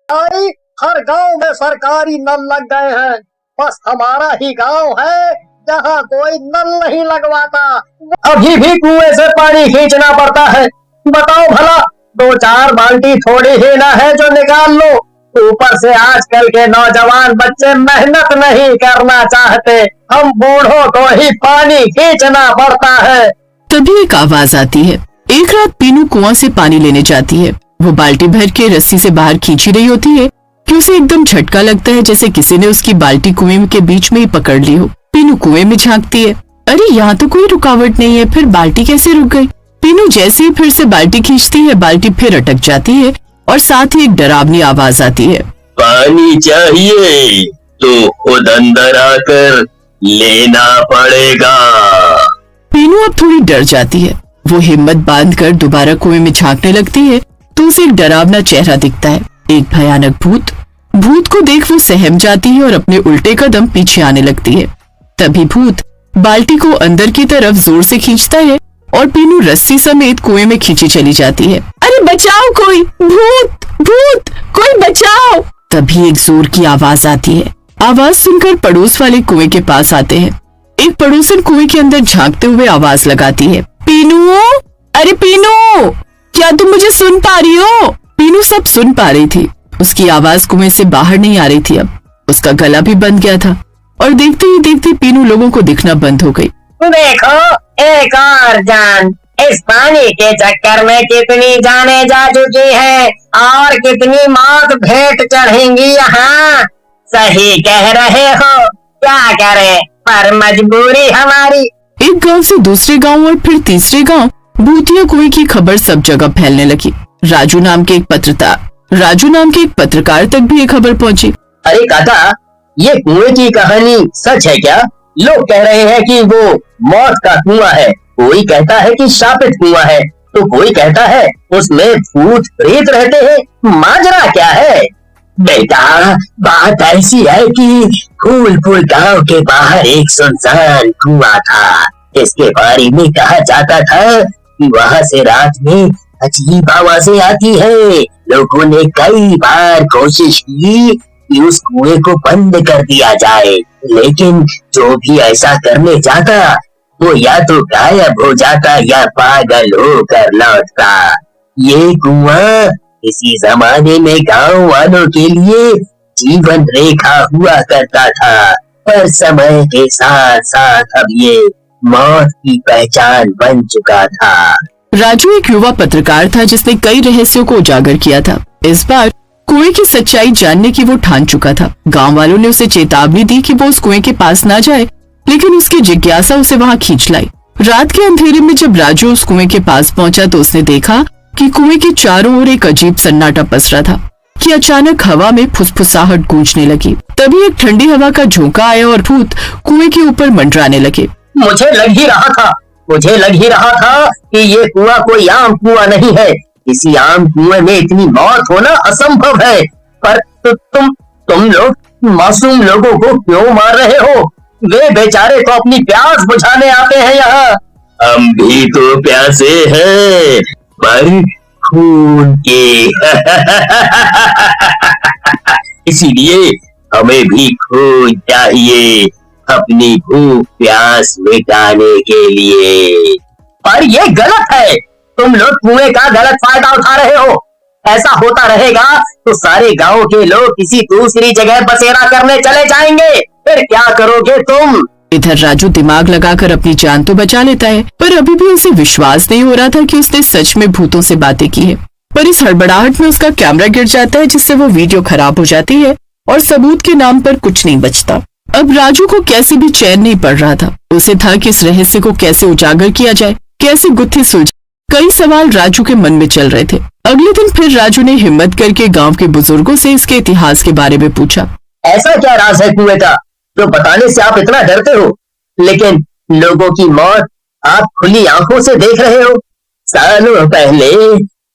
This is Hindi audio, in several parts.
सरकारी हर गांव में सरकारी नल लग गए हैं। बस हमारा ही गांव है जहां कोई नल नहीं लगवाता। अभी भी कुएं से पानी खींचना पड़ता है। बताओ भला, 2-4 बाल्टी थोड़ी ही ना है जो निकाल लो। ऊपर से आजकल के नौजवान बच्चे मेहनत नहीं करना चाहते। हम बूढ़ों को ही पानी खींचना पड़ता है। तभी एक आवाज आती है। एक रात पीनू कुआं से पानी लेने जाती है। वो बाल्टी भर के रस्सी से बाहर खींची रही होती है कि उसे एकदम झटका लगता है, जैसे किसी ने उसकी बाल्टी कुएं के बीच में ही पकड़ ली हो। पीनू कुएं में झांकती है। अरे यहाँ तो कोई रुकावट नहीं है, फिर बाल्टी कैसे रुक गई? पीनू जैसे ही फिर से बाल्टी खींचती है, बाल्टी फिर अटक जाती है और साथ ही एक डरावनी आवाज आती है, पानी चाहिए तो खुद अंदर आकर लेना पड़ेगा। पीनू अब थोड़ी डर जाती है। वो हिम्मत बांधकर दोबारा कुएं में झांकने लगती है तो उसे एक डरावना चेहरा दिखता है, एक भयानक भूत। भूत को देख वो सहम जाती है और अपने उल्टे कदम पीछे आने लगती है। तभी भूत बाल्टी को अंदर की तरफ जोर से खींचता है और पीनू रस्सी समेत कुएं में खींची चली जाती है। अरे बचाओ कोई, भूत भूत, कोई बचाओ। तभी एक जोर की आवाज आती है। आवाज सुनकर पड़ोस वाले कुएं के पास आते हैं। एक पड़ोसन कुएं के अंदर झांकते हुए आवाज लगाती है, पीनू, अरे पीनू, क्या तुम मुझे सुन पा रही हो? पीनू सब सुन पा रही थी। उसकी आवाज कुएं से बाहर नहीं आ रही थी। अब उसका गला भी बंद गया था और देखते ही देखते पीनू लोगों को दिखना बंद हो गई। देखो, एक और जान। इस पानी के चक्कर में कितनी जाने जा चुकी है और कितनी मौत भेंट चढ़ेंगी यहाँ। सही कह रहे हो, क्या करें, पर मजबूरी हमारी। एक गांव से दूसरे गांव और फिर तीसरे गांव भूतिया कुएं की खबर सब जगह फैलने लगी। राजू नाम के एक पत्रकार तक भी ये खबर पहुंची। अरे काका, ये कुएं की कहानी सच है क्या? लोग कह रहे हैं कि वो मौत का कुआं है, कोई कहता है कि शापित कुआं है, तो कोई कहता है उसमें भूत प्रेत रहते हैं। माजरा क्या है? बेटा, बात ऐसी है कि फूलपुर गांव के बाहर एक सुनसान कुआं था। इसके बारे में कहा जाता था कि वहां से रात में अजीब आवाजें आती है। लोगों ने कई बार कोशिश की कि उस कुएं को बंद कर दिया जाए, लेकिन जो भी ऐसा करने जाता वो या तो गायब हो जाता या पागल होकर लौटता। ये कुआं इसी जमाने में गांव वालों के लिए जीवन रेखा हुआ करता था, पर समय के साथ साथ अब ये मौत की पहचान बन चुका था। राजू एक युवा पत्रकार था जिसने कई रहस्यों को उजागर किया था। इस बार कुएं की सच्चाई जानने की वो ठान चुका था। गांव वालों ने उसे चेतावनी दी कि वो उस कुएं के पास ना जाए, लेकिन उसकी जिज्ञासा उसे वहां खींच लाई। रात के अंधेरे में जब राजू उस कुएं के पास पहुंचा तो उसने देखा कि कुएं के चारों ओर एक अजीब सन्नाटा पसरा था कि अचानक हवा में फुसफुसाहट गूंजने लगी। तभी एक ठंडी हवा का झोंका आया और भूत कुएं के ऊपर मंडराने लगे। मुझे लग ही रहा था कि ये कुआं कोई आम कुआं नहीं है। इसी आम कुएं में इतनी मौत होना असंभव है। पर तुम लोग मासूम लोगों को क्यों मार रहे हो? वे बेचारे तो अपनी प्यास बुझाने आते हैं यहाँ। हम भी तो प्यासे हैं, पर खून के। इसीलिए हमें भी खून चाहिए अपनी भूख प्यास मिटाने के लिए। पर ये गलत है। तुम लोग कुएं का गलत फायदा उठा रहे हो। ऐसा होता रहेगा तो सारे गांव के लोग किसी दूसरी जगह बसेरा करने चले जाएंगे। फिर क्या करोगे तुम? इधर राजू दिमाग लगाकर अपनी जान तो बचा लेता है, पर अभी भी उसे विश्वास नहीं हो रहा था कि उसने सच में भूतों से बातें की है। पर इस हड़बड़ाहट में उसका कैमरा गिर जाता है, जिससे वो वीडियो खराब हो जाती है और सबूत के नाम पर कुछ नहीं बचता। अब राजू को कैसे भी चैन नहीं पड़ रहा था। उसे था कि इस रहस्य को कैसे उजागर किया जाए, कैसे गुत्थी सुलझे। कई सवाल राजू के मन में चल रहे थे। अगले दिन फिर राजू ने हिम्मत करके गांव के बुजुर्गों से इसके इतिहास के बारे में पूछा। ऐसा क्या राज है कुएं का जो बताने से आप इतना डरते हो, लेकिन लोगों की मौत आप खुली आंखों से देख रहे हो? सालों पहले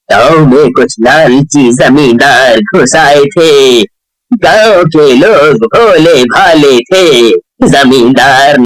गांव में कुछ लालची जमींदार घुस आए थे। गांव के लोग भोले भाले थे। जमींदार